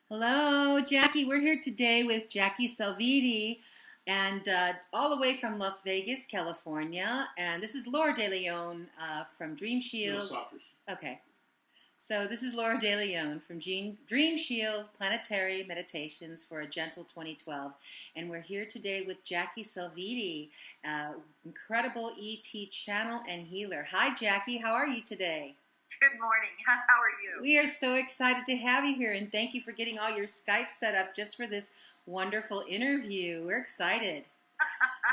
Hello, Jackie. We're here today with Jackie Salvitti, and all the way from Las Vegas, California. And this is Laura De Leon from Dream Shield. Okay, so this is Laura De Leon from Dream Shield Planetary Meditations for a Gentle 2012, and we're here today with Jackie Salvitti, incredible ET channel and healer. Hi, Jackie. How are you today? Good morning. How are you? We are so excited to have you here, and thank you for getting all your Skype set up just for this wonderful interview. We're excited.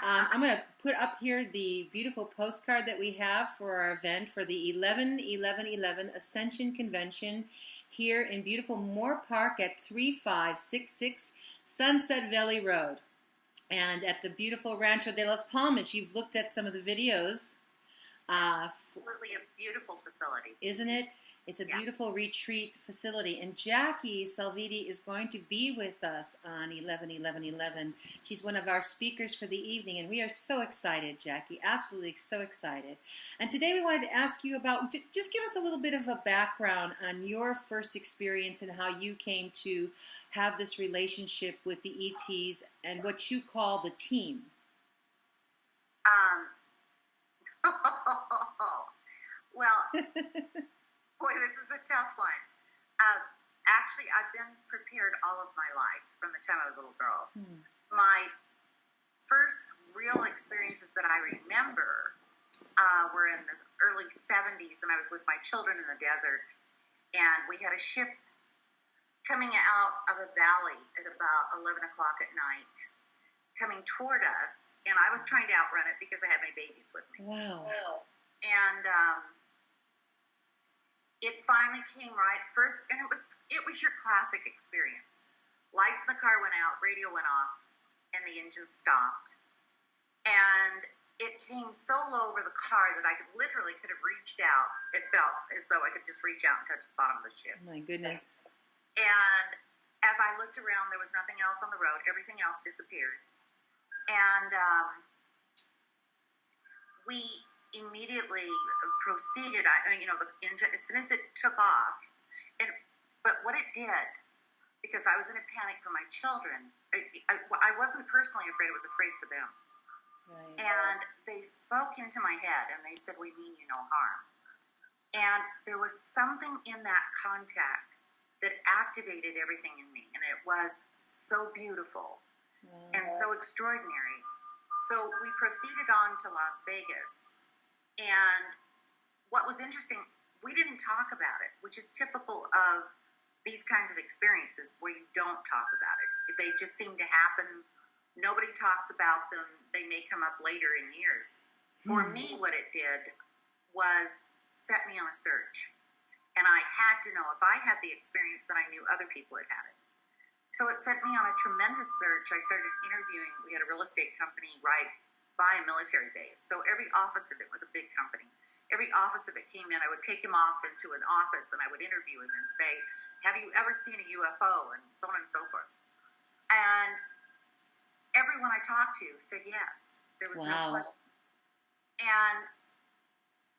I'm going to put up here the beautiful postcard that we have for our event for the 11-11-11 Ascension Convention here in beautiful Moore Park at 3566 Sunset Valley Road. And at the beautiful Rancho de las Palmas, you've looked at some of the videos. Absolutely a beautiful facility. Isn't it? It's a beautiful retreat facility. And Jackie Salvitti is going to be with us on 11-11-11. She's one of our speakers for the evening, and we are so excited, Jackie, absolutely so excited. And today we wanted to ask you about, just give us a little bit of a background on your first experience and how you came to have this relationship with the ETs and what you call the team. Well, boy, this is a tough one. Actually, I've been prepared all of my life from the time I was a little girl. My first real experiences that I remember were in the early 70s, and I was with my children in the desert, and we had a ship coming out of a valley at about 11 o'clock at night, coming toward us, and I was trying to outrun it because I had my babies with me. Wow. And it finally came right first, and it was your classic experience. Lights in the car went out, radio went off, and the engine stopped. And it came so low over the car that I literally could have reached out. It felt as though I could just reach out and touch the bottom of the ship. My goodness. And as I looked around, there was nothing else on the road. Everything else disappeared. And we immediately proceeded. The engine, as soon as it took off, but what it did, because I was in a panic for my children, I wasn't personally afraid. I was afraid for them. Right. And they spoke into my head, and they said, "We mean you no harm." And there was something in that contact that activated everything in me, and it was so beautiful and so extraordinary. So we proceeded on to Las Vegas. And what was interesting, we didn't talk about it, which is typical of these kinds of experiences where you don't talk about it. They just seem to happen. Nobody talks about them. They may come up later in years. For me, what it did was set me on a search. And I had to know, if I had the experience, then I knew other people had had it. So it sent me on a tremendous search. I started interviewing. We had a real estate company right by a military base. So every office of it was a big company. Every office of it came in, I would take him off into an office and I would interview him and say, "Have you ever seen a UFO?" and so on and so forth. And everyone I talked to said yes. There was no question. And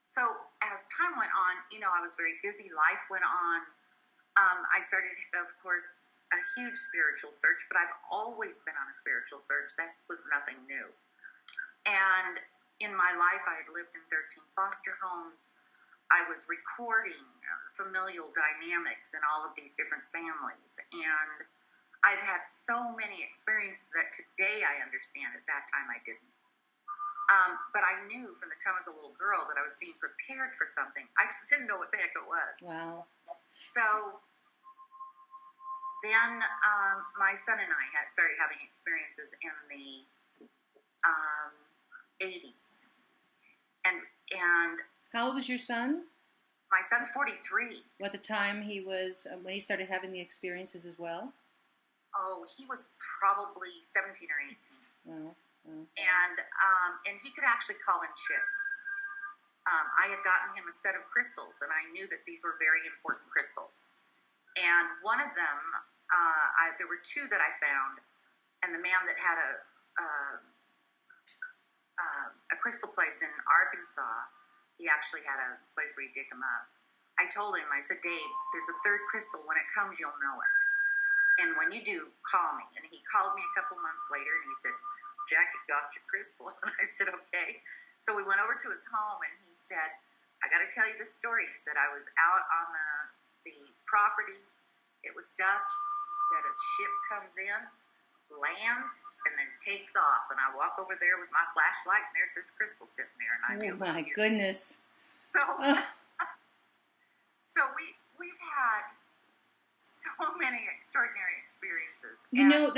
so as time went on, I was very busy. Life went on. I started, of course, a huge spiritual search, but I've always been on a spiritual search. That was nothing new. And in my life, I had lived in 13 foster homes. I was recording familial dynamics in all of these different families. And I've had so many experiences that today I understand. At that time, I didn't. But I knew from the time I was a little girl that I was being prepared for something. I just didn't know what the heck it was. Wow. So then my son and I started having experiences in the 80s. And how old was your son? My son's 43. At the time he was, when he started having the experiences as well? Oh, he was probably 17 or 18. Oh. And he could actually call in ships. I had gotten him a set of crystals, and I knew that these were very important crystals. And one of them, there were two that I found, and the man that had a crystal place in Arkansas, he actually had a place where you dig them up. I told him, I said, "Dave, there's a third crystal. When it comes, you'll know it." And when you do, call me. And he called me a couple months later, and he said, Jackie got your crystal. And I said, okay. So we went over to his home, and he said, I got to tell you this story. He said, I was out on the property. It was dusk. He said, a ship comes in, lands, and then takes off. And I walk over there with my flashlight, and there's this crystal sitting there. And I knew. Oh, my goodness. So, so we've had so many extraordinary experiences. You know,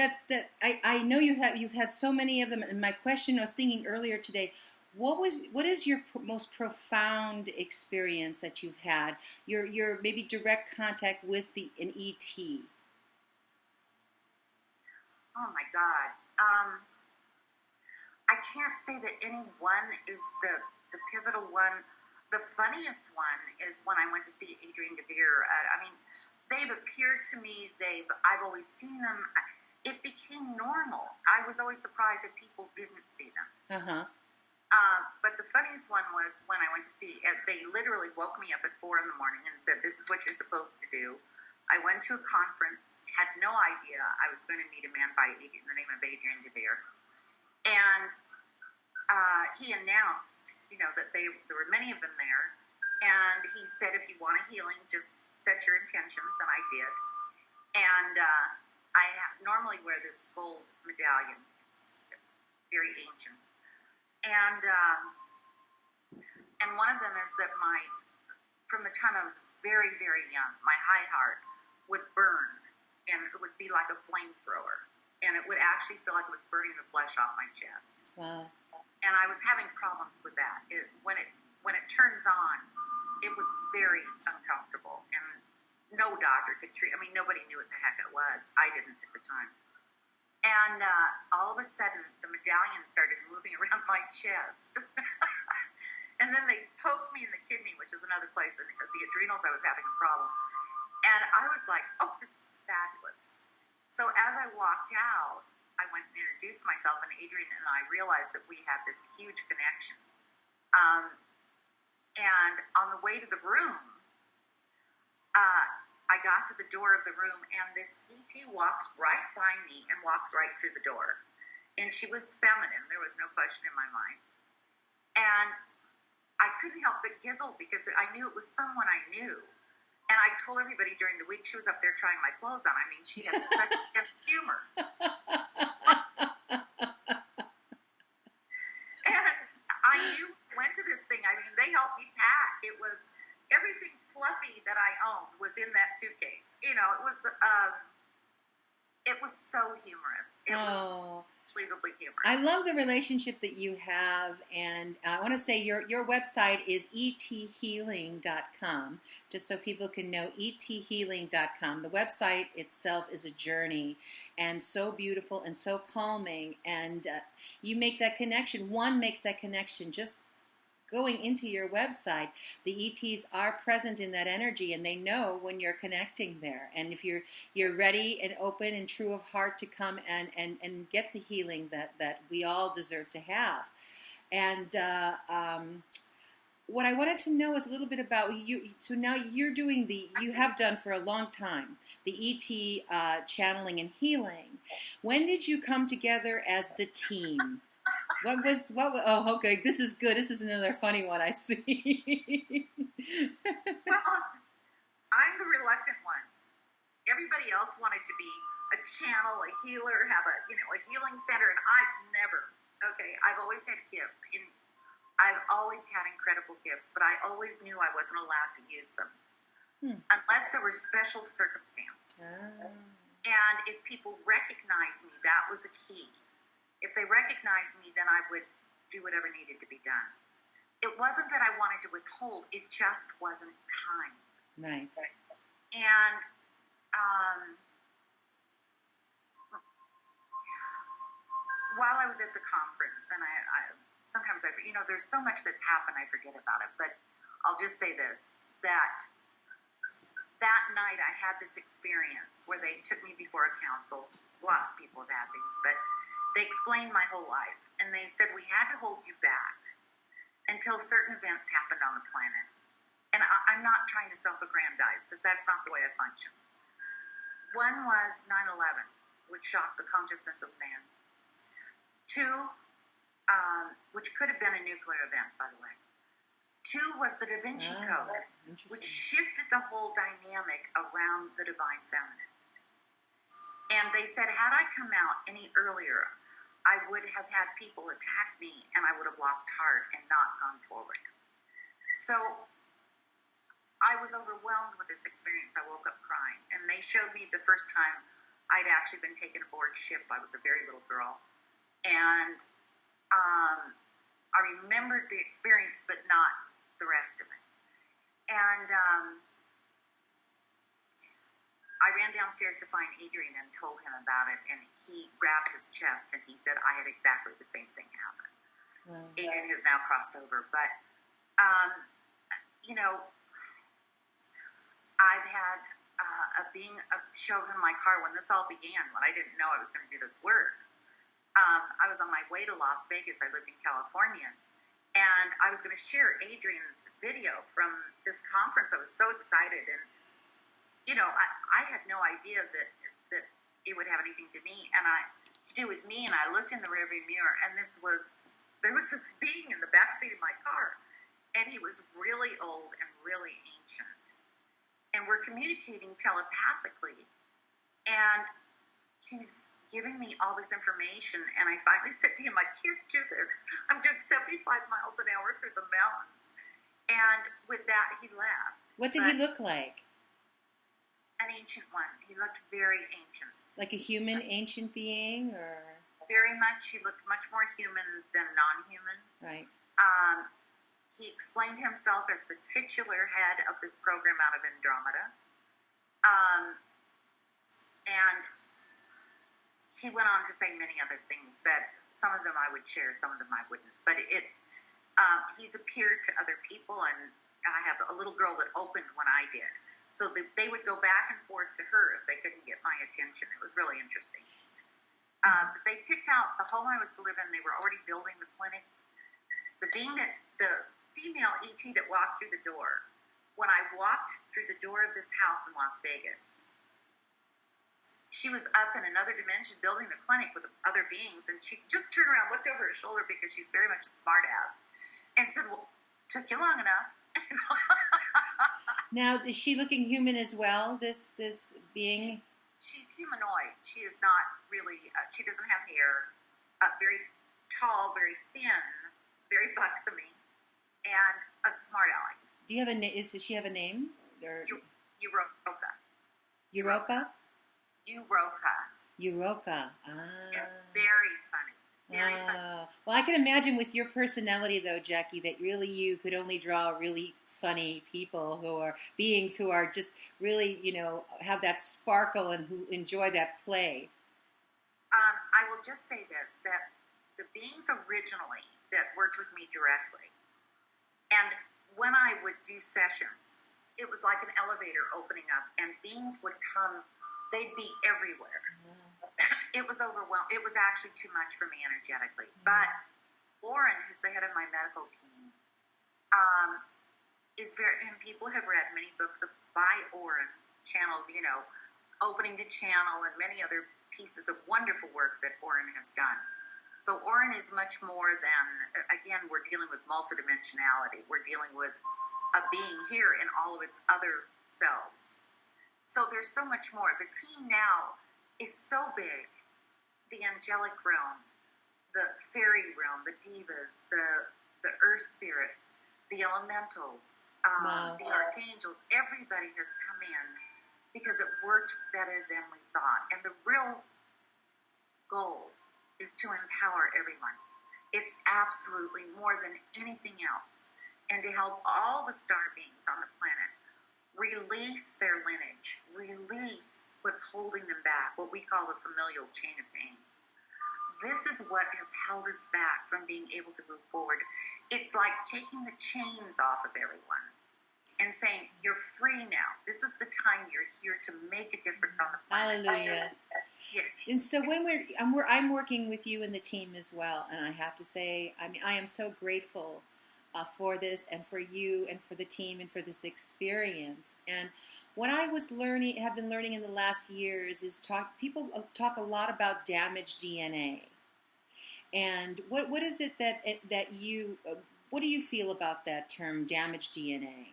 I know you've had so many of them. And my question, I was thinking earlier today, what is your most profound experience that you've had? Your maybe direct contact with an ET. Oh my God. I can't say that any one is the pivotal one. The funniest one is when I went to see Adrienne DeVere. I mean, they've appeared to me. I've always seen them. It became normal. I was always surprised that people didn't see them. Uh-huh. But the funniest one was when I went to see. They literally woke me up at 4 a.m. and said, "This is what you're supposed to do." I went to a conference, had no idea I was going to meet a man by the name of Adrienne DeVere, and he announced, that there were many of them there, and he said, "If you want a healing, just set your intentions," and I did. And I normally wear this gold medallion. It's very ancient, and one of them is that from the time I was very, very young, my high heart would burn, and it would be like a flamethrower, and it would actually feel like it was burning the flesh off my chest. Wow. And I was having problems with that. When it turns on, it was very uncomfortable, and no doctor could treat. I mean, nobody knew what the heck it was. I didn't at the time. And all of a sudden, the medallion started moving around my chest. And then they poked me in the kidney, which is another place. And the adrenals, I was having a problem. And I was like, oh, this is fabulous. So as I walked out, I went and introduced myself, and Adrienne and I realized that we had this huge connection. And on the way to the room, I got to the door of the room, and this ET walks right by me and walks right through the door. And she was feminine. There was no question in my mind. And I couldn't help but giggle because I knew it was someone I knew. And I told everybody during the week she was up there trying my clothes on. I mean, she had such a sense of humor. And I went to this thing. I mean, they helped me pack. It was everything fluffy that I owned was in that suitcase. It was so humorous. It was unbelievably humorous. I love the relationship that you have, and I want to say your website is ethealing.com, just so people can know, ethealing.com. The website itself is a journey, and so beautiful and so calming, and you make that connection. One makes that connection just going into your website. The ETs are present in that energy, and they know when you're connecting there. And if you're ready and open and true of heart to come and get the healing that we all deserve to have. And what I wanted to know is a little bit about you. So now you're doing you have done for a long time, the ET channeling and healing. When did you come together as the team? Oh, okay, this is good. This is another funny one I see. Well, I'm the reluctant one. Everybody else wanted to be a channel, a healer, have a healing center, and I've never. Okay, I've always had gifts. I've always had incredible gifts, but I always knew I wasn't allowed to use them unless there were special circumstances. And if people recognized me, that was a key. If they recognized me, then I would do whatever needed to be done. It wasn't that I wanted to withhold. It just wasn't time. Right. And while I was at the conference, and I sometimes there's so much that's happened, I forget about it. But I'll just say this, that night I had this experience where they took me before a council. Lots of people have had these, but they explained my whole life, and they said we had to hold you back until certain events happened on the planet. And I'm not trying to self-aggrandize, because that's not the way I function. One was 9/11, which shocked the consciousness of man. Two, which could have been a nuclear event, by the way. Two was the Da Vinci Code, which shifted the whole dynamic around the divine feminine. And they said, had I come out any earlier, I would have had people attack me and I would have lost heart and not gone forward. So I was overwhelmed with this experience. I woke up crying. And they showed me the first time I'd actually been taken aboard ship. I was a very little girl. And I remembered the experience, but not the rest of it. And I ran downstairs to find Adrian and told him about it. And he grabbed his chest and he said, I had exactly the same thing happen. Wow. Adrian has now crossed over. But, I've had show up in my car when this all began, when I didn't know I was going to do this work. I was on my way to Las Vegas. I lived in California. And I was going to share Adrian's video from this conference. I was so excited. And, I had no idea that it would have anything to do with me. And I looked in the rearview mirror, and there was this being in the backseat of my car. And he was really old and really ancient. And we're communicating telepathically. And he's giving me all this information. And I finally said to him, I can't do this. I'm doing 75 miles an hour through the mountains. And with that, he laughed. What did he look like? An ancient one. He looked very ancient. Like a human ancient being, or? Very much. He looked much more human than non-human. Right. He explained himself as the titular head of this program out of Andromeda. And he went on to say many other things that some of them I would share, some of them I wouldn't. But he's appeared to other people, and I have a little girl that opened when I did. So they would go back and forth to her if they couldn't get my attention. It was really interesting. But they picked out the home I was to live in. They were already building the clinic. The female ET that walked through the door, when I walked through the door of this house in Las Vegas, she was up in another dimension building the clinic with other beings, and she just turned around, looked over her shoulder, because she's very much a smart ass, and said, well, took you long enough. Now, is she looking human as well, this being? She's humanoid. She is not really, she doesn't have hair, very tall, very thin, very buxomy, and a smart aleck. Do you have does she have a name? Europa. Europa? Europa. It's very funny. Very funny. Well, I can imagine with your personality, though, Jackie, that really you could only draw really funny people beings who are just really, have that sparkle and who enjoy that play. I will just say this, that the beings originally that worked with me directly, and when I would do sessions, it was like an elevator opening up, and beings would come. They'd be everywhere. It was overwhelming. It was actually too much for me energetically. But Warren, who's the head of my medical team, is very, and people have read many books by Warren, channeled, Opening the Channel, and many other pieces of wonderful work that Warren has done. So Warren is much more than, again, we're dealing with multidimensionality. We're dealing with a being here in all of its other selves. So there's so much more. The team now is so big. The angelic realm, the fairy realm, the divas, the earth spirits, the elementals, the archangels, everybody has come in because it worked better than we thought. And the real goal is to empower everyone. It's absolutely more than anything else. And to help all the star beings on the planet release their lineage, release what's holding them back, what we call the familial chain of pain. This is what has held us back from being able to move forward. It's like taking the chains off of everyone and saying, you're free now. This is the time you're here to make a difference on the planet. Hallelujah. Yes. And so when I'm working with you and the team as well, and I have to say, I am so grateful for this, and for you, and for the team, and for this experience. And what I have been learning in the last years is people talk a lot about damaged DNA. And what is it that you what do you feel about that term, damaged DNA?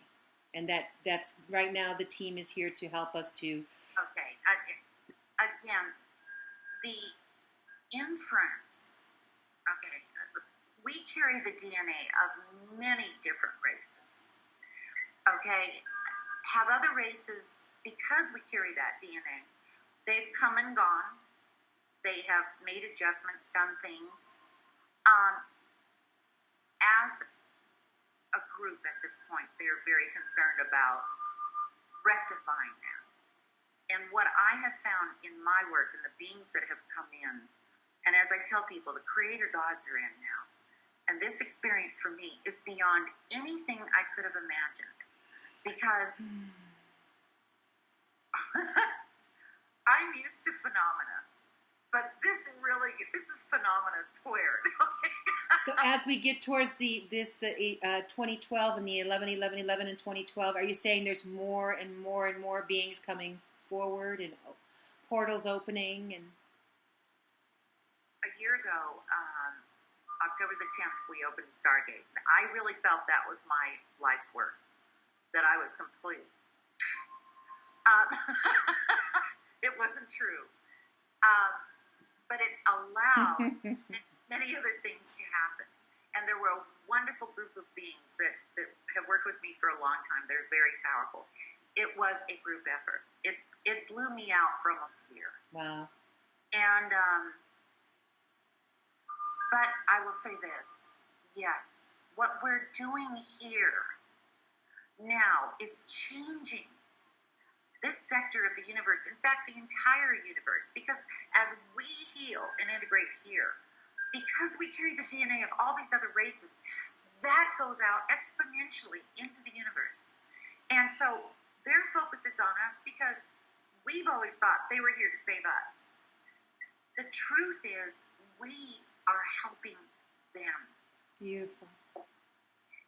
And that's right now the team is here to help us to. Okay, again, the inference. Okay, we carry the DNA of many different races. Okay, have other races, because we carry that DNA, they've come and gone. They have made adjustments, done things. As a group at this point, they're very concerned about rectifying that. And what I have found in my work and the beings that have come in, and as I tell people, the creator gods are in now. And this experience for me is beyond anything I could have imagined. Because I'm used to phenomena. But this is phenomena squared. So as we get towards this 2012 and the 11/11/11 in 2012, are you saying there's more and more and more beings coming forward and portals opening? And a year ago, October the 10th, we opened Stargate. I really felt that was my life's work, that I was complete. It wasn't true. But it allowed many other things to happen. And there were a wonderful group of beings that have worked with me for a long time. They're very powerful. It was a group effort. It blew me out for almost a year. Wow. And, but I will say this. Yes, what we're doing here now is changing this sector of the universe, in fact, the entire universe, because as we heal and integrate here, because we carry the DNA of all these other races, that goes out exponentially into the universe. And so their focus is on us because we've always thought they were here to save us. The truth is we are helping them. Beautiful.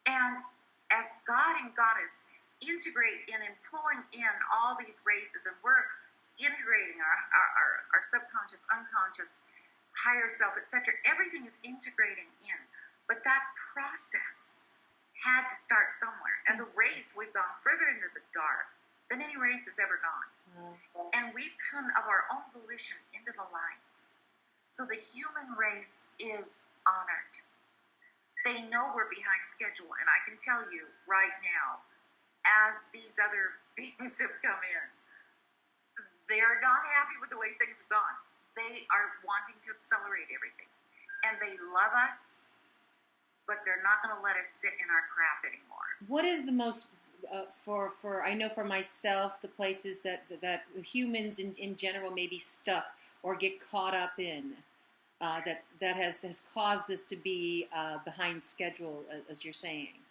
And as God and Goddess integrate in and pulling in all these races, and we're integrating our subconscious, unconscious, higher self, etc. Everything is integrating in, but that process had to start somewhere. As a race, we've gone further into the dark than any race has ever gone. And we've come of our own volition into the light. So the human race is honored. They know we're behind schedule, and I can tell you right now, as these other beings have come in, they're not happy with the way things have gone. They are wanting to accelerate everything. And they love us, but they're not going to let us sit in our crap anymore. What is the most, for I know for myself, the places that humans in general may be stuck or get caught up in, that has caused this to be behind schedule, as you're saying?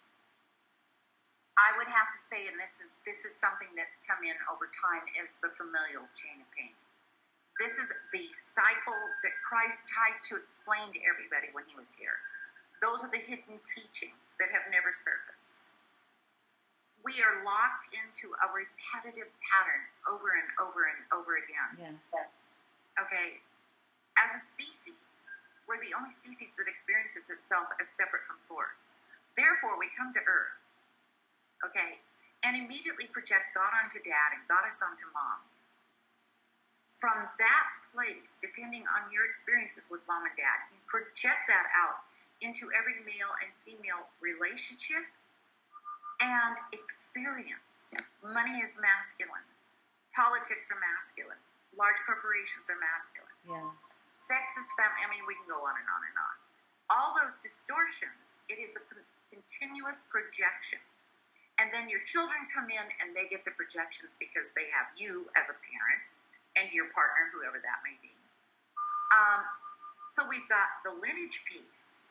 I would have to say, and this is something that's come in over time, is the familial chain of pain. This is the cycle that Christ tried to explain to everybody when he was here. Those are the hidden teachings that have never surfaced. We are locked into a repetitive pattern over and over and over again. Yes. Okay. As a species, we're the only species that experiences itself as separate from source. Therefore, we come to Earth. Okay, and immediately project God onto Dad and Goddess onto Mom. From that place, depending on your experiences with Mom and Dad, you project that out into every male and female relationship and experience. Money is masculine. Politics are masculine. Large corporations are masculine. Yes. Sex is feminine. I mean, we can go on and on and on. All those distortions, it is a continuous projection. And then your children come in and they get the projections because they have you as a parent and your partner, whoever that may be. So we've got the lineage piece,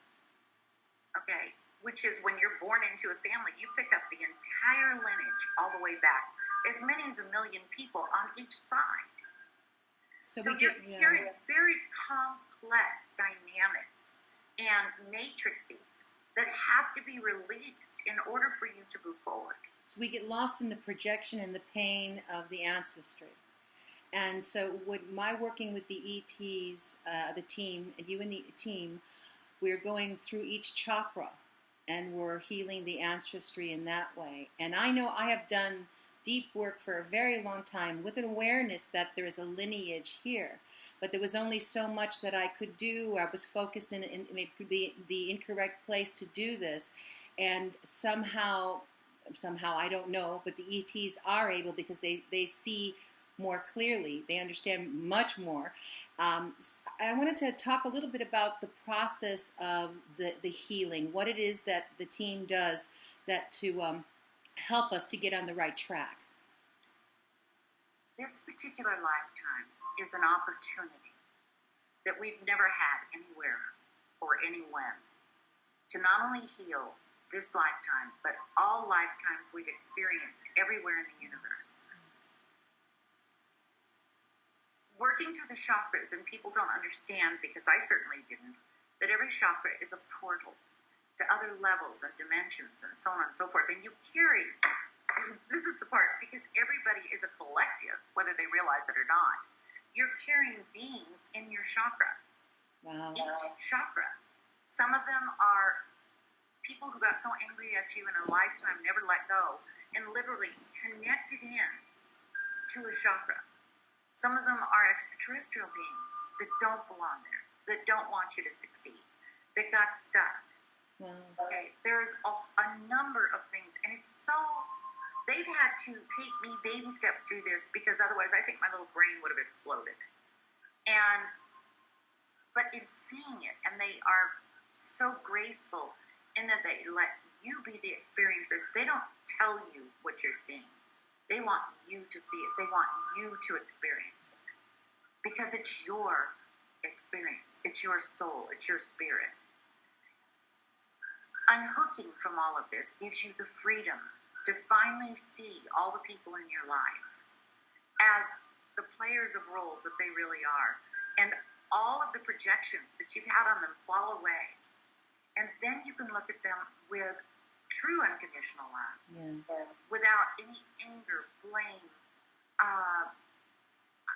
okay, which is when you're born into a family, you pick up the entire lineage all the way back, as many as 1 million people on each side. So you're hearing very complex dynamics and matrices that have to be released in order for you to move forward. So we get lost in the projection and the pain of the ancestry. And so with my working with the ETs, the team, and you and the team, we're going through each chakra and we're healing the ancestry in that way. And I know I have done deep work for a very long time with an awareness that there is a lineage here. But there was only so much that I could do. I was focused in the incorrect place to do this. And somehow I don't know, but the ETs are able, because they see more clearly. They understand much more. I wanted to talk a little bit about the process of the healing, what it is that the team does that to help us to get on the right track. This particular lifetime is an opportunity that we've never had anywhere or anywhen to not only heal this lifetime, but all lifetimes we've experienced everywhere in the universe. Working through the chakras, and people don't understand, because I certainly didn't, that every chakra is a portal to other levels and dimensions and so on and so forth. And you carry, this is the part, because everybody is a collective, whether they realize it or not. You're carrying beings in your chakra. Wow. Each chakra. Some of them are people who got so angry at you in a lifetime, never let go, and literally connected in to a chakra. Some of them are extraterrestrial beings that don't belong there, that don't want you to succeed, that got stuck. Wow. Okay, there's a number of things, and it's so, they've had to take me baby steps through this, because otherwise I think my little brain would have exploded. But in seeing it, and they are so graceful in that they let you be the experiencer. They don't tell you what you're seeing. They want you to see it. They want you to experience it. Because it's your experience. It's your soul. It's your spirit. Unhooking from all of this gives you the freedom to finally see all the people in your life as the players of roles that they really are. And all of the projections that you've had on them fall away. And then you can look at them with true unconditional love, yes, without any anger, blame. I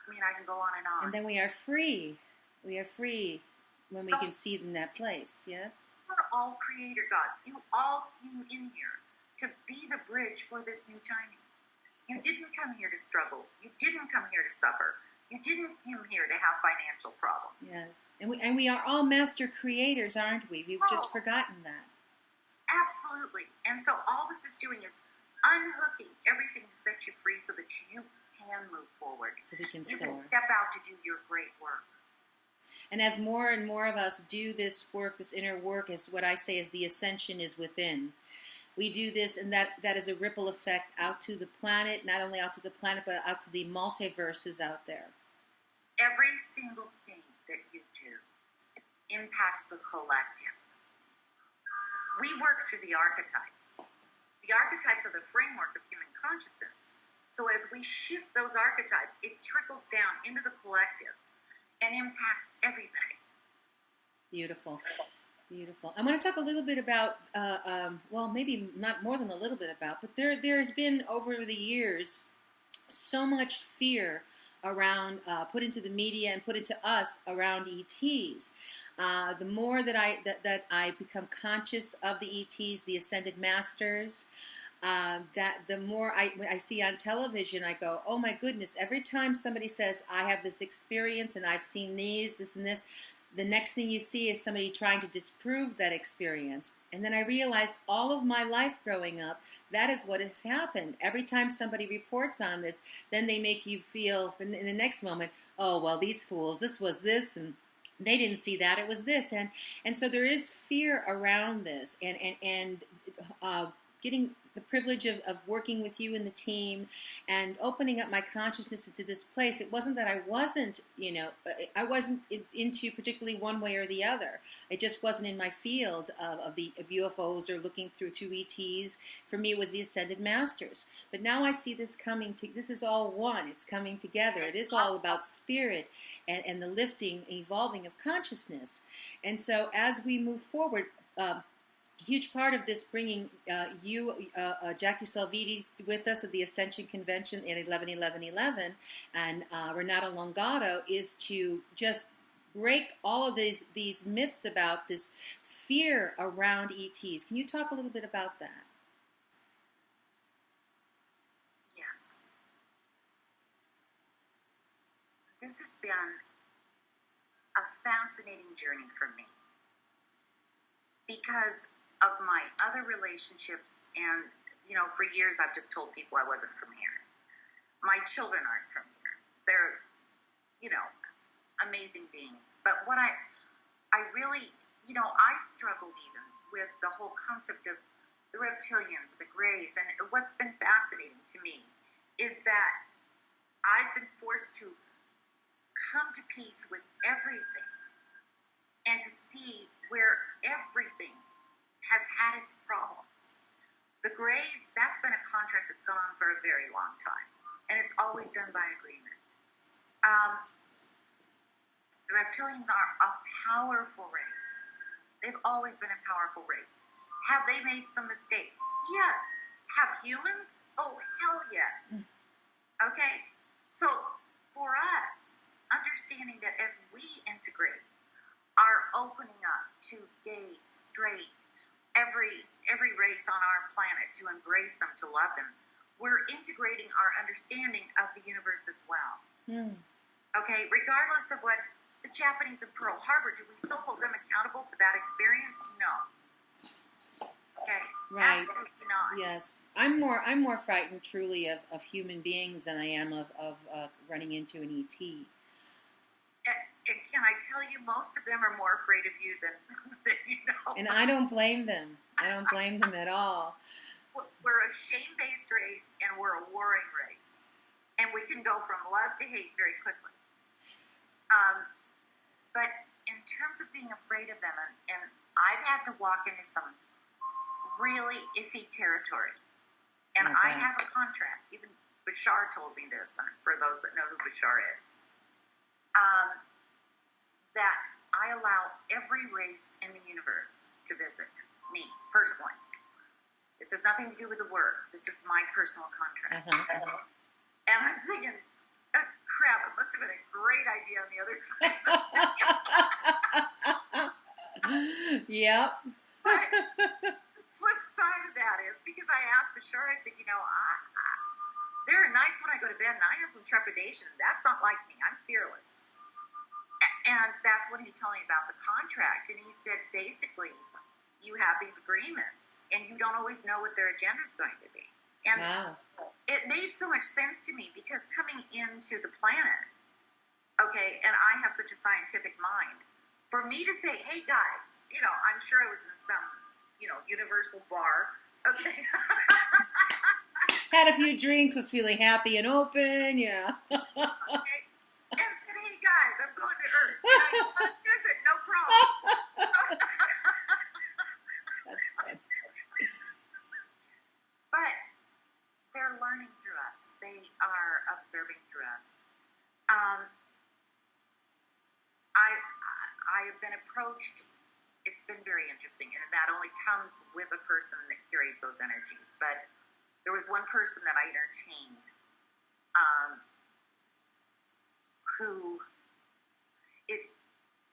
mean, I can go on and on. And then we are free. We are free when we can see in that place, yes? We're all creator gods. You all came in here to be the bridge for this new timing. You didn't come here to struggle. You didn't come here to suffer. You didn't come here to have financial problems. Yes. And we are all master creators, aren't we? We've just forgotten that. Absolutely. And so all this is doing is unhooking everything to set you free so that you can move forward. So we can You soar. can step out to do your great work. And as more and more of us do this work, this inner work, is what I say is the ascension is within. We do this, and that is a ripple effect out to the planet, not only out to the planet, but out to the multiverses out there. Every single thing that you do impacts the collective. We work through the archetypes. The archetypes are the framework of human consciousness. So as we shift those archetypes, it trickles down into the collective and impacts everybody. Beautiful. Beautiful. I want to talk a little bit about, well, maybe not more than a little bit about, but there's been over the years so much fear around, put into the media and put into us around ETs. The more that I become conscious of the ETs, the Ascended Masters, that the more I see on television, I go, oh my goodness, every time somebody says, I have this experience and I've seen this and this, the next thing you see is somebody trying to disprove that experience. And then I realized all of my life growing up, that is what has happened. Every time somebody reports on this, then they make you feel in the next moment, oh, well, these fools, this was this, and they didn't see that, it was this. And so there is fear around this, and getting the privilege of working with you and the team and opening up my consciousness into this place. It wasn't that I wasn't, I wasn't into particularly one way or the other. It just wasn't in my field of UFOs or looking through ETs. For me, it was the Ascended Masters. But now I see this coming to, this is all one. It's coming together. It is all about spirit and the lifting, evolving of consciousness. And so as we move forward, huge part of this bringing Jackie Salvitti, with us at the Ascension Convention in 11/11/11, and Renato Longato, is to just break all of these myths about this fear around ETs. Can you talk a little bit about that? Yes. This has been a fascinating journey for me because of my other relationships, and for years I've just told people I wasn't from here. My children aren't from here. They're, amazing beings. But what I really, I struggled even with the whole concept of the reptilians, the greys, and what's been fascinating to me is that I've been forced to come to peace with everything and to see where everything has had its problems. The Greys, that's been a contract that's gone on for a very long time, and it's always done by agreement. The Reptilians are a powerful race. They've always been a powerful race. Have they made some mistakes? Yes. Have humans? Oh, hell yes. Okay? So, for us, understanding that as we integrate, are opening up to gay, straight, every race on our planet, to embrace them, to love them, we're integrating our understanding of the universe as well. Okay, regardless of what the Japanese in Pearl Harbor, do we still hold them accountable for that experience? No. Okay, right. Absolutely not. Yes, I'm more frightened truly of human beings than I am of running into an ET. And can I tell you, most of them are more afraid of you than you know. And I don't blame them. I don't blame them at all. We're a shame-based race, and we're a warring race. And we can go from love to hate very quickly. But in terms of being afraid of them, and I've had to walk into some really iffy territory. And I have a contract. Even Bashar told me this, and for those that know who Bashar is. That I allow every race in the universe to visit me personally. This has nothing to do with the work. This is my personal contract. And I'm thinking, oh, crap, it must have been a great idea on the other side. Yep. But the flip side of that is, because I asked Bashar, I said, there are nights when I go to bed and I have some trepidation. That's not like me. I'm fearless. And that's when he told me about the contract. And he said, basically, you have these agreements, and you don't always know what their agenda is going to be. And it made so much sense to me, because coming into the planet, okay, and I have such a scientific mind, for me to say, hey, guys, I'm sure I was in some, universal bar, okay. Had a few drinks, was feeling happy and open, yeah. Okay. And said, hey, guys, I'm going to Earth. And I want to visit, no problem. That's fun. But they're learning through us. They are observing through us. I have been approached. It's been very interesting, and that only comes with a person that carries those energies. But there was one person that I entertained, who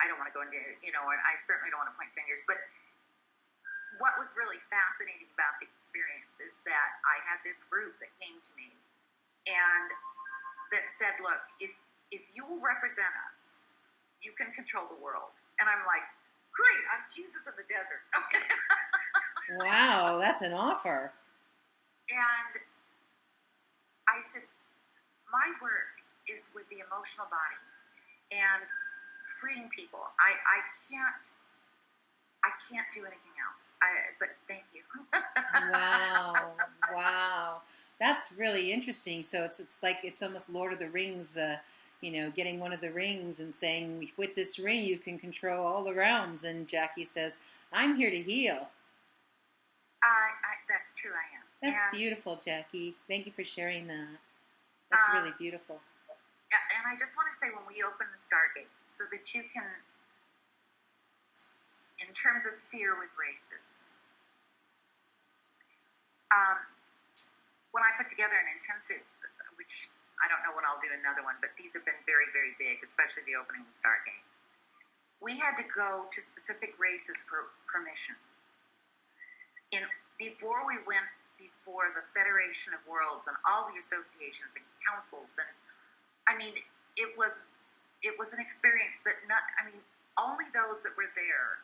I don't want to go into, and I certainly don't want to point fingers, but what was really fascinating about the experience is that I had this group that came to me and that said, look, if you will represent us, you can control the world. And I'm like, great, I'm Jesus in the desert. Okay. Wow, that's an offer. And I said, my work is with the emotional body and freeing people. I can't do anything else. But thank you. Wow. That's really interesting. So it's like, it's almost Lord of the Rings, getting one of the rings and saying, with this ring you can control all the realms. And Jackie says, I'm here to heal. That's true, I am. That's beautiful, Jackie. Thank you for sharing that. That's really beautiful. And I just want to say, when we open the Stargate, so that you can, in terms of fear with races, When I put together an intensive, which I don't know when I'll do another one, but these have been very, very big, especially the opening of Stargate. We had to go to specific races for permission. Before we went before the Federation of Worlds and all the associations and councils, and I mean, it was an experience that only those that were there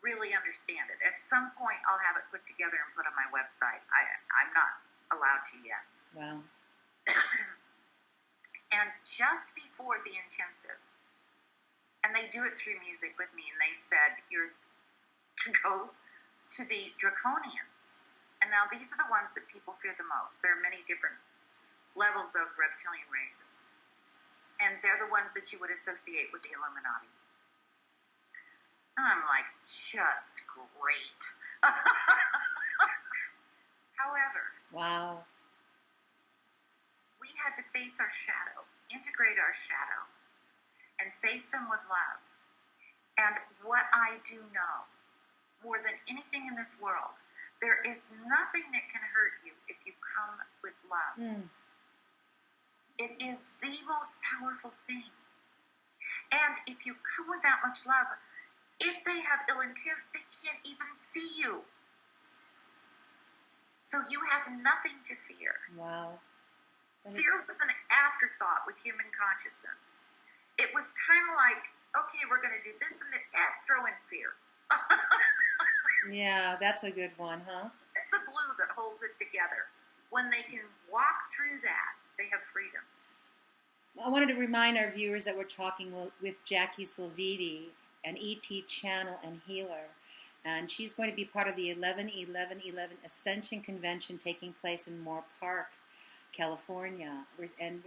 really understand it. At some point, I'll have it put together and put on my website. I'm not allowed to yet. Wow. And just before the intensive, and they do it through music with me, and they said, you're to go to the Draconians. And now these are the ones that people fear the most. There are many different levels of reptilian races. And they're the ones that you would associate with the Illuminati. And I'm like, just great. However, wow, we had to face our shadow, integrate our shadow, and face them with love. And what I do know, more than anything in this world, there is nothing that can hurt you if you come with love. It is the most powerful thing. And if you come with that much love, if they have ill intent, they can't even see you. So you have nothing to fear. Wow. Fear was an afterthought with human consciousness. It was kind of like, okay, we're going to do this and that, throw in fear. Yeah, that's a good one, huh? It's the glue that holds it together. When they can walk through that, they have freedom. I wanted to remind our viewers that we're talking with Jackie Salvitti, an ET channel and healer. And she's going to be part of the 11-11-11 Ascension Convention taking place in Moore Park, California. And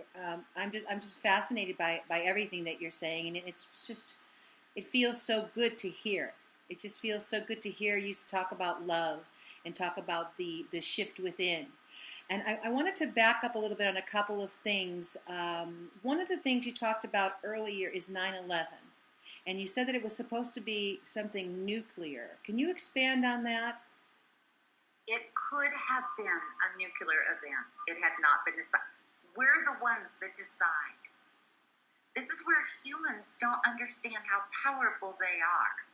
I'm just fascinated by everything that you're saying, and it feels so good to hear. It just feels so good to hear you talk about love and talk about the shift within. And I wanted to back up a little bit on a couple of things. One of the things you talked about earlier is 9/11. And you said that it was supposed to be something nuclear. Can you expand on that? It could have been a nuclear event. It had not been decided. We're the ones that decide. This is where humans don't understand how powerful they are.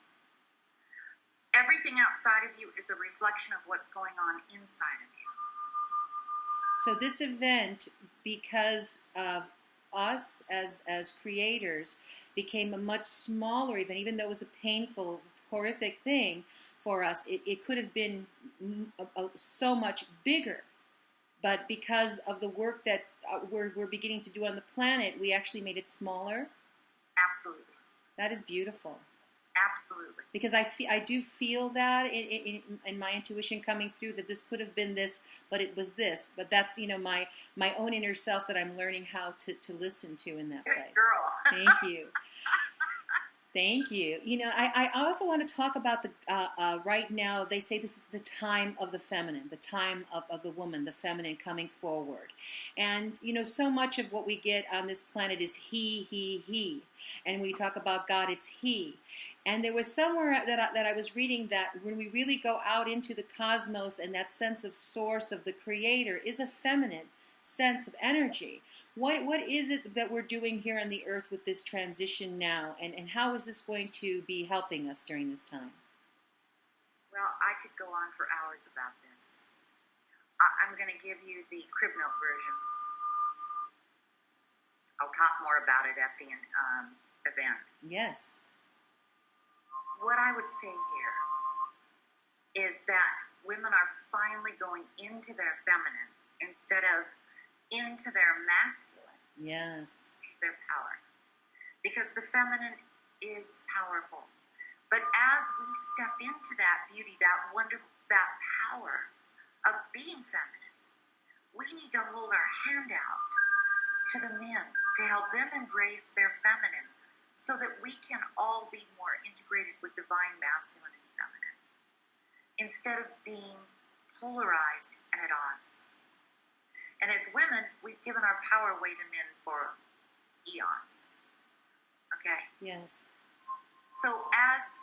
Everything outside of you is a reflection of what's going on inside of you. So this event, because of us as creators, became a much smaller event, even though it was a painful, horrific thing for us. It could have been so much bigger, but because of the work that we're beginning to do on the planet, we actually made it smaller. Absolutely. That is beautiful. Absolutely. Because I do feel that in my intuition coming through, that this could have been this, but it was this. But that's, my own inner self that I'm learning how to listen to in that Good place. girl. Thank you. Thank you. I also want to talk about right now, they say this is the time of the feminine, the time of the woman, the feminine coming forward. And, so much of what we get on this planet is he. And we talk about God, it's he. And there was somewhere that I was reading that when we really go out into the cosmos and that sense of source of the creator is a feminine sense of energy. What is it that we're doing here on the earth with this transition now, and how is this going to be helping us during this time? Well, I could go on for hours about this. I'm going to give you the crib note version. I'll talk more about it at the event. Yes. What I would say here is that women are finally going into their feminine instead of into their masculine. Yes. Their power. Because the feminine is powerful. But as we step into that beauty, that wonder, that power of being feminine, we need to hold our hand out to the men to help them embrace their feminine so that we can all be more integrated with divine masculine and feminine instead of being polarized and at odds. And as women, we've given our power away to men for eons. Okay? Yes. So as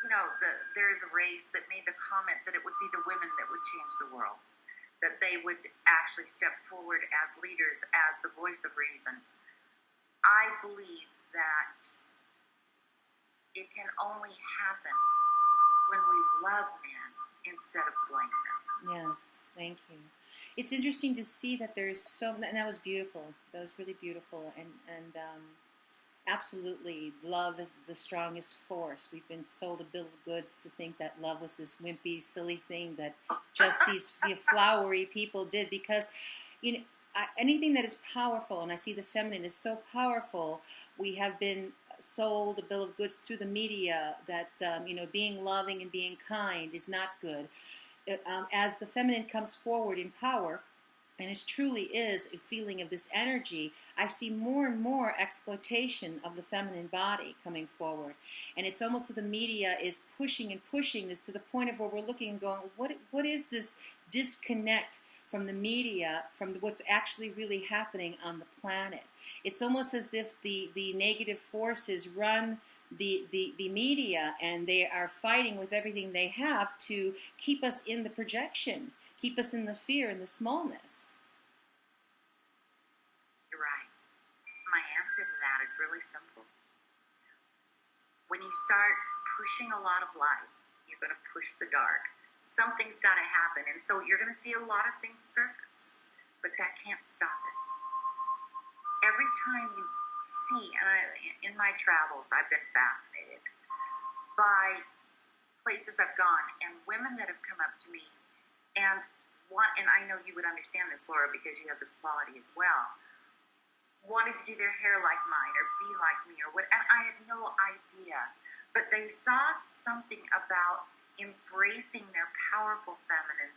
there is a race that made the comment that it would be the women that would change the world, that they would actually step forward as leaders, as the voice of reason. I believe that it can only happen when we love men instead of blame them. Yes, thank you. It's interesting to see that there's so, and that was beautiful. That was really beautiful, and absolutely, love is the strongest force. We've been sold a bill of goods to think that love was this wimpy, silly thing that just these flowery people did. Because, anything that is powerful, and I see the feminine is so powerful, we have been sold a bill of goods through the media that being loving and being kind is not good. As the feminine comes forward in power, and it truly is a feeling of this energy, I see more and more exploitation of the feminine body coming forward. And it's almost so the media is pushing and pushing this to the point of where we're looking and going, what is this disconnect from the media, from what's actually really happening on the planet? It's almost as if the negative forces run the media, and they are fighting with everything they have to keep us in the projection, keep us in the fear and the smallness. You're right. My answer to that is really simple. When you start pushing a lot of light, you're going to push the dark. Something's got to happen, and so you're going to see a lot of things surface, but that can't stop it. Every time you see, and in my travels, I've been fascinated by places I've gone and women that have come up to me, and I know you would understand this, Laura, because you have this quality as well, wanted to do their hair like mine or be like me or what, and I had no idea, but they saw something about embracing their powerful feminine.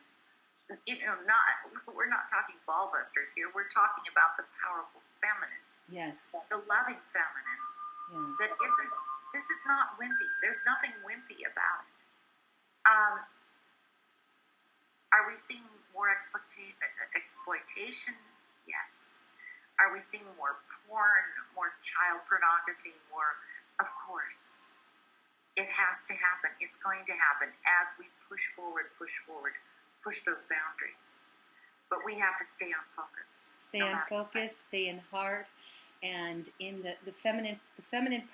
We're not talking ball busters here. We're talking about the powerful feminine. Yes. The loving feminine. Yes. This is not wimpy. There's nothing wimpy about it. Are we seeing more exploitation? Yes. Are we seeing more porn, more child pornography, more? Of course. It has to happen. It's going to happen as we push forward, push those boundaries. But we have to stay on focus. Stay on focus, stay in heart. And in the feminine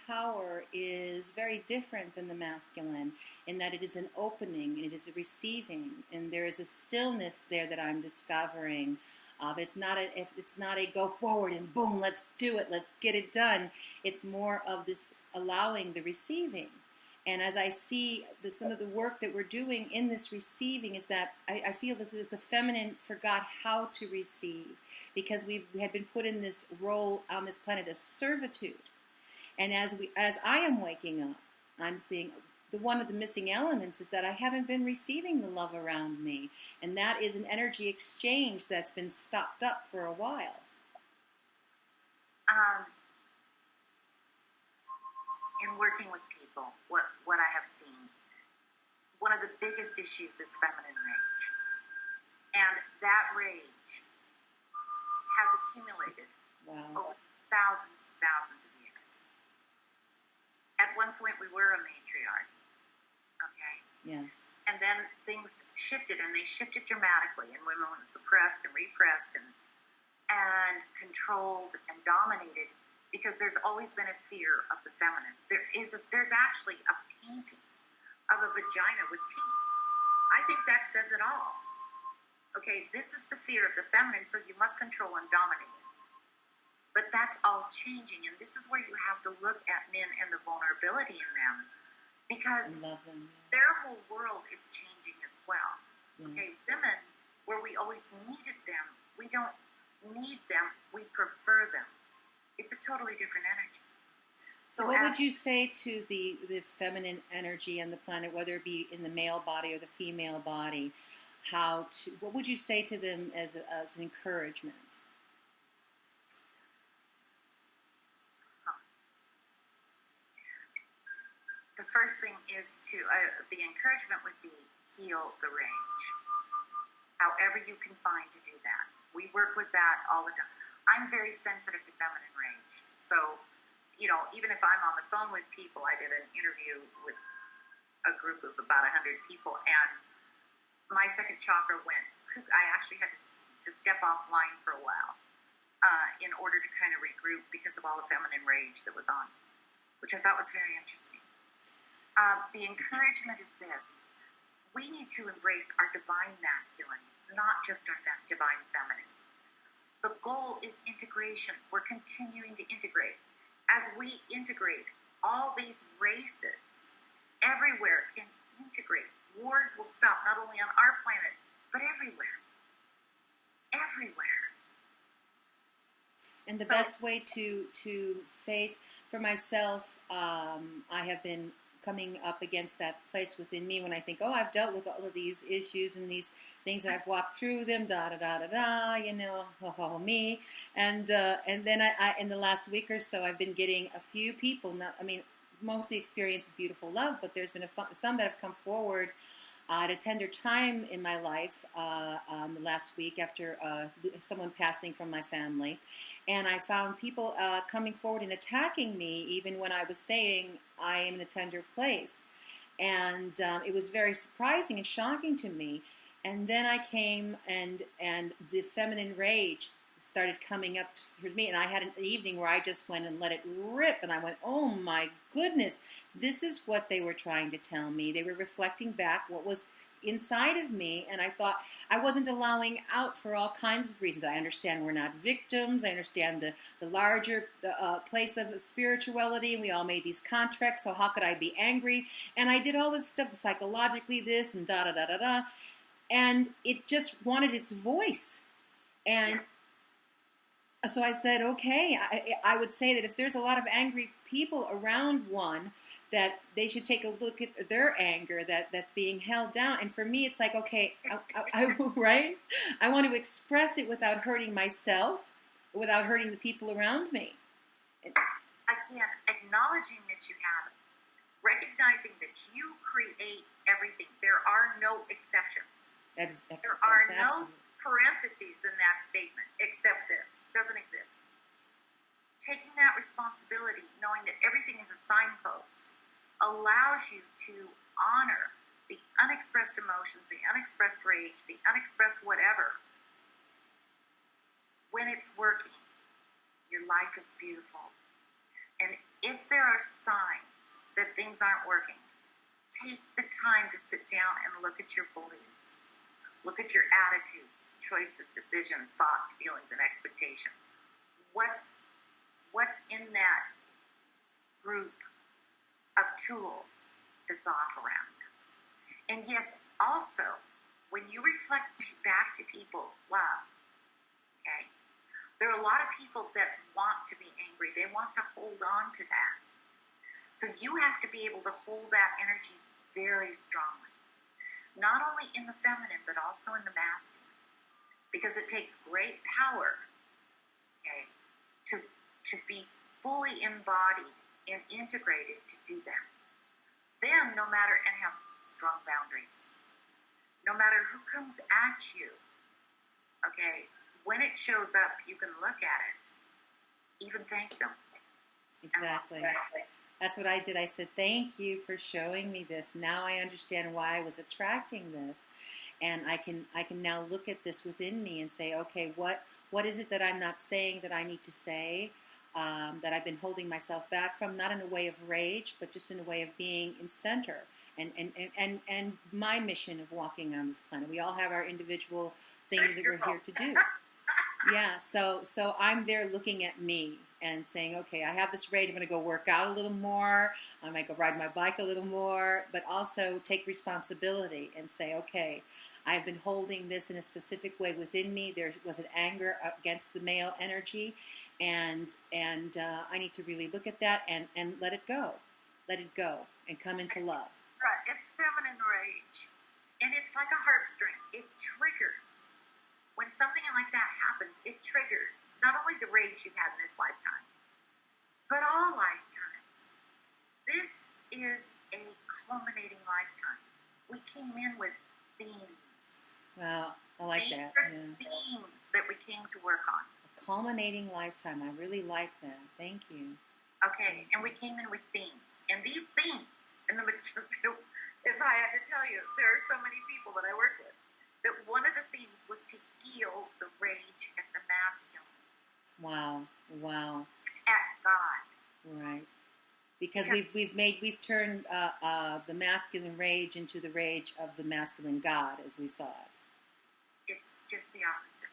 power is very different than the masculine, in that it is an opening, it is a receiving, and there is a stillness there that I'm discovering. It's not a go forward and boom, let's do it, let's get it done. It's more of this allowing the receiving. And as I see some of the work that we're doing in this receiving is that I feel that the feminine forgot how to receive, because we had been put in this role on this planet of servitude. And as I am waking up, I'm seeing one of the missing elements is that I haven't been receiving the love around me. And that is an energy exchange that's been stopped up for a while. In working with people, what I have seen, one of the biggest issues is feminine rage. And that rage has accumulated over thousands and thousands of years. At one point, we were a matriarchy, okay? Yes. And then things shifted, and they shifted dramatically, and women were suppressed and repressed and controlled and dominated, because there's always been a fear of the feminine. There's actually a painting of a vagina with teeth. I think that says it all. Okay, this is the fear of the feminine, so you must control and dominate it. But that's all changing, and this is where you have to look at men and the vulnerability in them, because their whole world is changing as well. Yes. Okay, women, where we always needed them, we don't need them, we prefer them. It's a totally different energy. So what would you say to the feminine energy on the planet, whether it be in the male body or the female body? What would you say to them as an encouragement? The first thing is the encouragement would be heal the rage. However you can find to do that. We work with that all the time. I'm very sensitive to feminine rage. So, even if I'm on the phone with people, I did an interview with a group of about 100 people, and my second chakra went. I actually had to step offline for a while in order to kind of regroup because of all the feminine rage that was on, which I thought was very interesting. The encouragement is this: we need to embrace our divine masculine, not just our divine feminine. The goal is integration. We're continuing to integrate. As we integrate, all these races everywhere can integrate. Wars will stop, not only on our planet, but everywhere. Everywhere. And the best way to face, for myself, I have been coming up against that place within me when I think, oh, I've dealt with all of these issues and these things, and I've walked through them, me, and then I in the last week or so, I've been getting a few people, mostly experienced beautiful love, but there's been some that have come forward at a tender time in my life the last week after someone passing from my family. And I found people coming forward and attacking me even when I was saying I am in a tender place. And it was very surprising and shocking to me. And then I came and the feminine rage started coming up through me, and I had an evening where I just went and let it rip, and I went, oh my goodness, this is what they were trying to tell me. They were reflecting back what was inside of me, and I thought I wasn't allowing out for all kinds of reasons. I understand we're not victims. I understand the larger place of spirituality, and we all made these contracts, so how could I be angry? And I did all this stuff psychologically, this and da-da-da-da-da, and it just wanted its voice. And so I said, okay, I would say that if there's a lot of angry people around one, that they should take a look at their anger that's being held down. And for me, it's like, okay, right? I want to express it without hurting myself, without hurting the people around me. Again, acknowledging that you have it, recognizing that you create everything. There are no exceptions. There are no parentheses in that statement, except this. Doesn't exist. Taking that responsibility, knowing that everything is a signpost, allows you to honor the unexpressed emotions, the unexpressed rage, the unexpressed whatever. When it's working, your life is beautiful. And if there are signs that things aren't working, take the time to sit down and look at your beliefs. Look at your attitudes, choices, decisions, thoughts, feelings, and expectations. What's in that group of tools that's off around us? And yes, also, when you reflect back to people, wow, okay, there are a lot of people that want to be angry. They want to hold on to that. So you have to be able to hold that energy very strongly. Not only in the feminine, but also in the masculine. Because it takes great power, okay, to be fully embodied and integrated to do that. Then, no matter, and have strong boundaries. No matter who comes at you, okay, when it shows up, you can look at it, even thank them. Exactly. That's what I did. I said, thank you for showing me this. Now I understand why I was attracting this. And I can now look at this within me and say, okay, what is it that I'm not saying that I need to say, that I've been holding myself back from, not in a way of rage, but just in a way of being in center. And my mission of walking on this planet. We all have our individual things that we're here to do. Yeah, so I'm there looking at me and saying, okay, I have this rage, I'm going to go work out a little more, I might go ride my bike a little more, but also take responsibility and say, okay, I've been holding this in a specific way within me. There was an anger against the male energy, and I need to really look at that and let it go. Let it go and come into love. Right, it's feminine rage, and it's like a harpstring. It triggers. When something like that happens, it triggers not only the rage you've had in this lifetime, but all lifetimes. This is a culminating lifetime. We came in with themes. Wow, I like that. Yeah. Themes that we came to work on. A culminating lifetime. I really like that. Thank you. Okay, and we came in with themes. And these themes, and the if I had to tell you, there are so many people that I work with, that one of the things was to heal the rage and the masculine. Wow. Wow. At God. Right. Because we've turned the masculine rage into the rage of the masculine God as we saw it. It's just the opposite.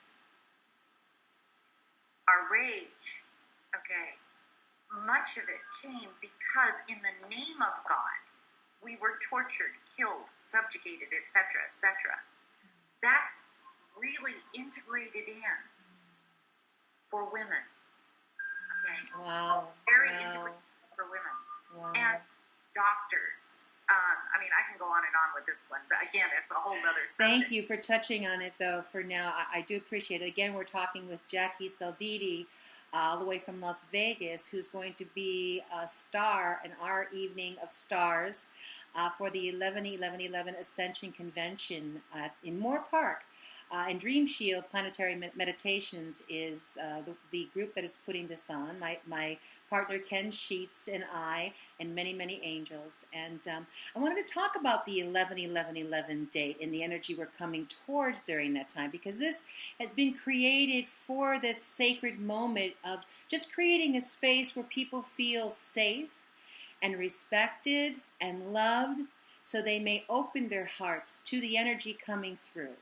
Our rage, okay, much of it came because in the name of God, we were tortured, killed, subjugated, etc., etc. That's really integrated in for women. Okay? Wow. Very integrated for women. Wow. And doctors. I mean, I can go on and on with this one, but again, it's a whole other subject. Thank you for touching on it, though, for now. I do appreciate it. Again, we're talking with Jackie Salvitti, all the way from Las Vegas, who's going to be a star in our Evening of Stars for the 11/11/11 Ascension Convention in Moore Park. And Dream Shield Planetary Meditations is the group that is putting this on. My partner Ken Sheets and I, and many, many angels. And I wanted to talk about the 11/11/11 date and the energy we're coming towards during that time, because this has been created for this sacred moment of just creating a space where people feel safe and respected and loved, so they may open their hearts to the energy coming through.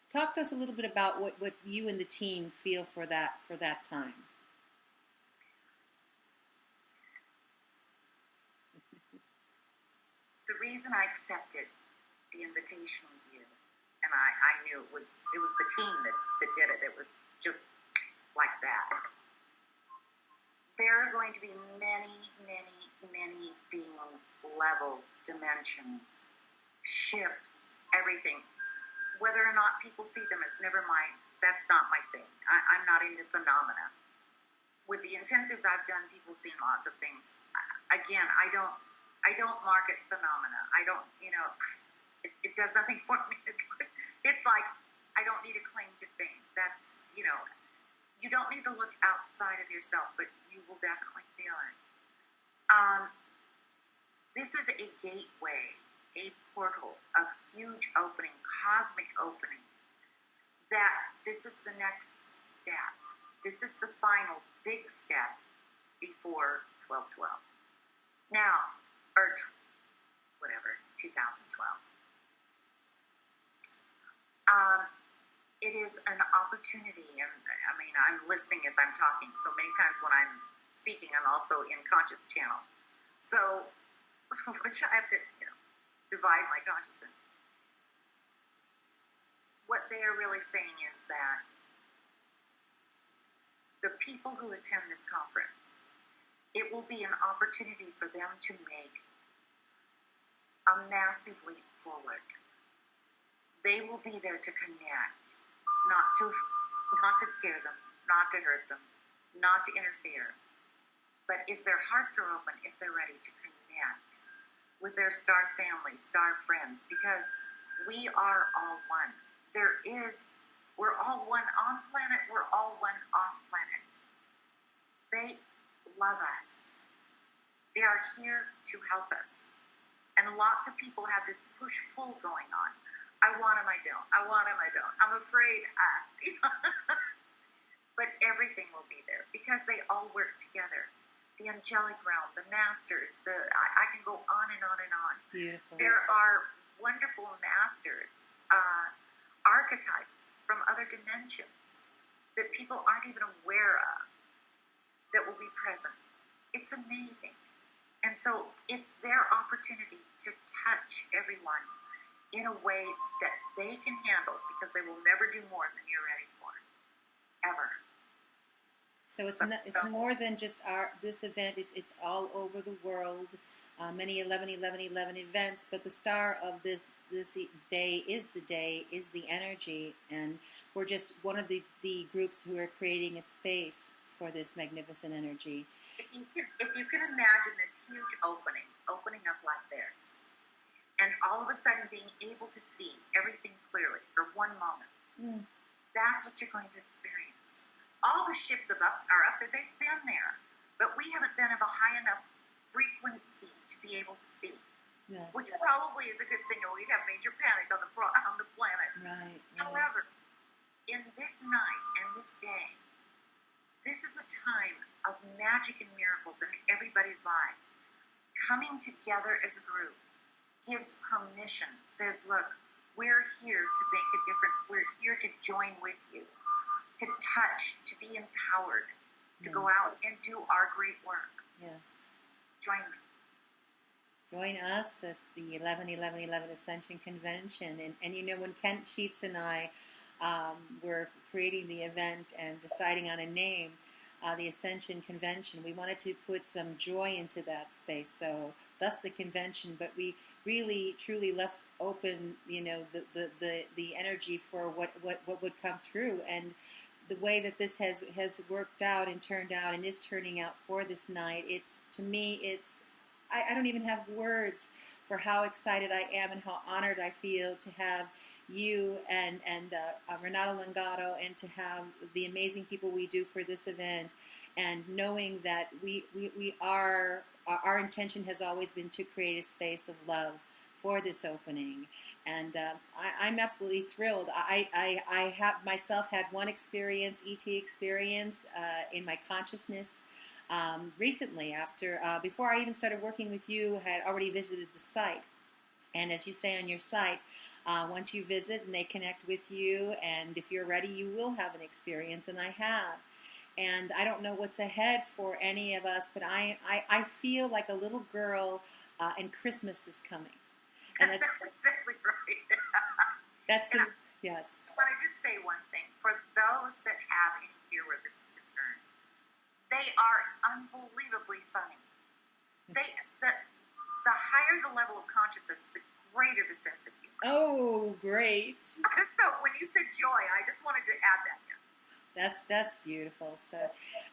Talk to us a little bit about what you and the team feel for that time. The reason I accepted the invitation with you, and I knew it was the team that did it. It was just like that. There are going to be many, many, many beings, levels, dimensions, ships, everything. Whether or not people see them is never that's not my thing. I'm not into phenomena. With the intensives I've done, people have seen lots of things. Again, I don't market phenomena. I don't, it does nothing for me. It's like, I don't need a claim to fame. That's, you don't need to look outside of yourself, but you will definitely feel it. This is a gateway, a portal, a huge opening, cosmic opening, that this is the next step. This is the final big step before 12/12. Now, or 2012. It is an opportunity, and I mean, I'm listening as I'm talking, so many times when I'm speaking, I'm also in conscious channel. So, which I have to, divide my consciousness. What they are really saying is that the people who attend this conference, it will be an opportunity for them to make a massive leap forward. They will be there to connect, not to scare them, not to hurt them, not to interfere. But if their hearts are open, if they're ready to connect with their star family, star friends, because we are all one. We're all one on planet, we're all one off planet. They love us. They are here to help us. And lots of people have this push-pull going on. I want them, I don't. I want them, I don't. I'm afraid, But everything will be there because they all work together. The angelic realm, the masters, I can go on and on and on. Beautiful. There are wonderful masters, archetypes from other dimensions that people aren't even aware of that will be present. It's amazing. And so it's their opportunity to touch everyone in a way that they can handle, because they will never do more than you're ready for, ever. So it's more than just this event. It's all over the world. Many 11/11/11 events, but the star of this day is the energy, and we're just one of the groups who are creating a space for this magnificent energy. If you can imagine this huge opening up like this, and all of a sudden being able to see everything clearly for one moment, that's what you're going to experience. All the ships are up there. They've been there, but we haven't been of a high enough frequency to be able to see. Yes. Which probably is a good thing, or we'd have major panic on the planet. Right. However, in this night and this day, this is a time of magic and miracles in everybody's life. Coming together as a group gives permission, says, look, we're here to make a difference. We're here to join with you, to touch, to be empowered, to go out and do our great work. Yes. Join me. Join us at the 11/11/11 Ascension Convention. And you know, when Kent Sheets and I were creating the event and deciding on a name, the Ascension Convention, we wanted to put some joy into that space. So thus the convention, but we really truly left open, you know, the energy for what would come through. And the way that this has worked out and turned out and is turning out for this night, it's, to me, it's, I don't even have words for how excited I am and how honored I feel to have you and Renato Langato, and to have the amazing people we do for this event, and knowing that our intention has always been to create a space of love for this opening. And I'm absolutely thrilled. I have myself had one experience, ET experience, in my consciousness recently, before I even started working with you, had already visited the site. And as you say on your site, once you visit and they connect with you, and if you're ready, you will have an experience, and I have. And I don't know what's ahead for any of us, but I feel like a little girl, and Christmas is coming. And that's exactly right. That's the, yes. I want to just say one thing. For those that have any fear where this is concerned, they are unbelievably funny. The higher the level of consciousness, the greater the sense of humor. Oh, great. So when you said joy, I just wanted to add that in. That's beautiful. So,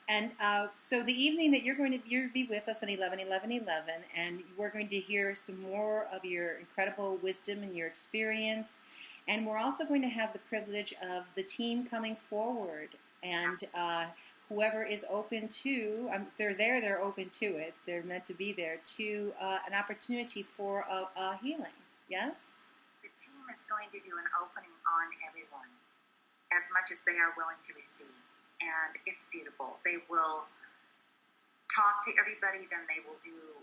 and so the evening that you're be with us on 11/11/11, and we're going to hear some more of your incredible wisdom and your experience, and we're also going to have the privilege of the team coming forward, and whoever is open to, if they're there, they're open to it. They're meant to be there to an opportunity for a healing. Yes? The team is going to do an opening on everyone, as much as they are willing to receive. And it's beautiful. They will talk to everybody, then they will do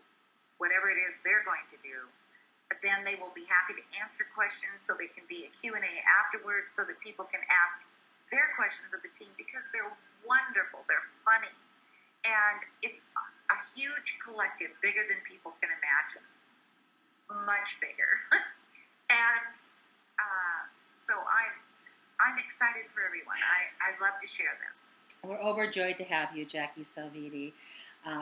whatever it is they're going to do. But then they will be happy to answer questions, so there can be a Q&A afterwards, so that people can ask their questions of the team, because they're wonderful, they're funny, and it's a huge collective, bigger than people can imagine, much bigger. And so I'm excited for everyone. I love to share this. We're overjoyed to have you, Jackie Salvitti,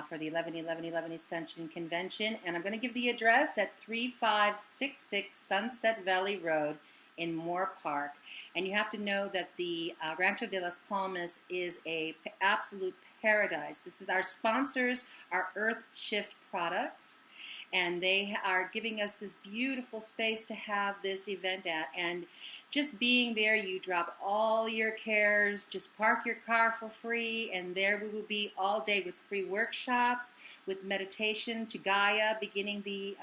for the 11/11/11 Ascension Convention, and I'm going to give the address at 3566 Sunset Valley Road in Moore Park. And you have to know that the Rancho de las Palmas is a absolute paradise. This is our sponsors, our Earth Shift products, and they are giving us this beautiful space to have this event at. And just being there, you drop all your cares, just park your car for free, and there we will be all day with free workshops, with meditation to Gaia, beginning the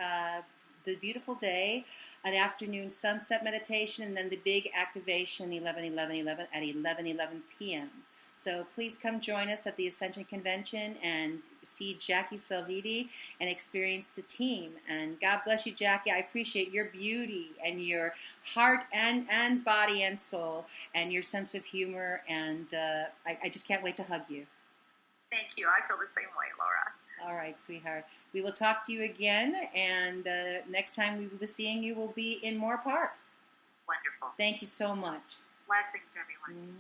beautiful day, an afternoon sunset meditation, and then the big activation 11/11/11 at 11:11 p.m. So please come join us at the Ascension Convention and see Jackie Salvitti and experience the team. And God bless you, Jackie. I appreciate your beauty and your heart and body and soul and your sense of humor, and I just can't wait to hug you. Thank you. I feel the same way, Laura. All right, sweetheart. We will talk to you again, and next time we will be seeing you will be in Moore Park. Wonderful. Thank you so much. Blessings, everyone.